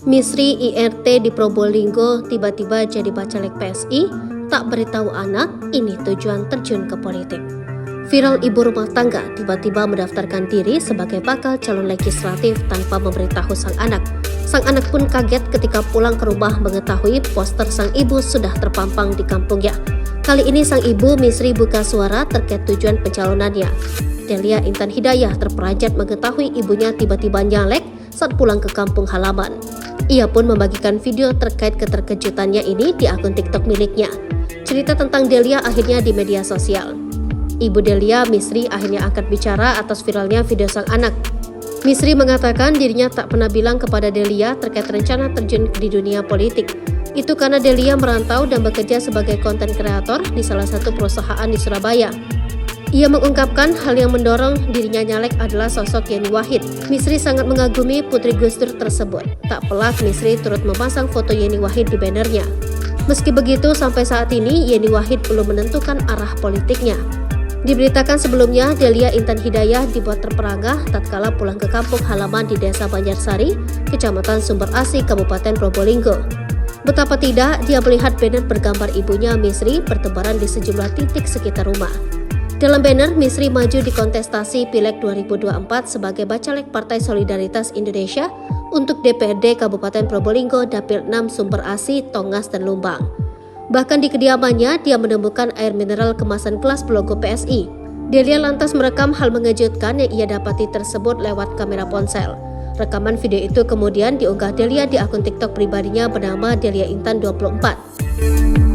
Misri IRT di Probolinggo tiba-tiba jadi bacalek PSI, tak beritahu anak, ini tujuan terjun ke politik. Viral ibu rumah tangga tiba-tiba mendaftarkan diri sebagai bakal calon legislatif tanpa memberitahu sang anak. Sang anak pun kaget ketika pulang ke rumah mengetahui poster sang ibu sudah terpampang di kampungnya. Kali ini sang ibu Misri buka suara terkait tujuan pencalonannya. Delia Intan Hidayah terperanjat mengetahui ibunya tiba-tiba nyalek saat pulang ke kampung halaman. Ia pun membagikan video terkait keterkejutannya ini di akun TikTok miliknya. Cerita tentang Delia akhirnya di media sosial. Ibu Delia, Misri, akhirnya angkat bicara atas viralnya video sang anak. Misri mengatakan dirinya tak pernah bilang kepada Delia terkait rencana terjun di dunia politik. Itu karena Delia merantau dan bekerja sebagai konten kreator di salah satu perusahaan di Surabaya. Ia mengungkapkan hal yang mendorong dirinya nyalek adalah sosok Yeni Wahid. Misri sangat mengagumi Putri Gus Dur tersebut. Tak pelak Misri turut memasang foto Yeni Wahid di bannernya. Meski begitu, sampai saat ini Yeni Wahid belum menentukan arah politiknya. Diberitakan sebelumnya, Delia Intan Hidayah dibuat terperangah tatkala pulang ke kampung halaman di Desa Banjarsari, Kecamatan Sumber Asi, Kabupaten Probolinggo. Betapa tidak, dia melihat banner bergambar ibunya Misri bertebaran di sejumlah titik sekitar rumah. Dalam banner, Misri maju di kontestasi Pileg 2024 sebagai bacalek Partai Solidaritas Indonesia untuk DPRD Kabupaten Probolinggo Dapil 6 Sumber Asi, Tongas, dan Lumbang. Bahkan di kediamannya, dia menemukan air mineral kemasan gelas berlogo PSI. Delia lantas merekam hal mengejutkan yang ia dapati tersebut lewat kamera ponsel. Rekaman video itu kemudian diunggah Delia di akun TikTok pribadinya bernama Delia Intan 24.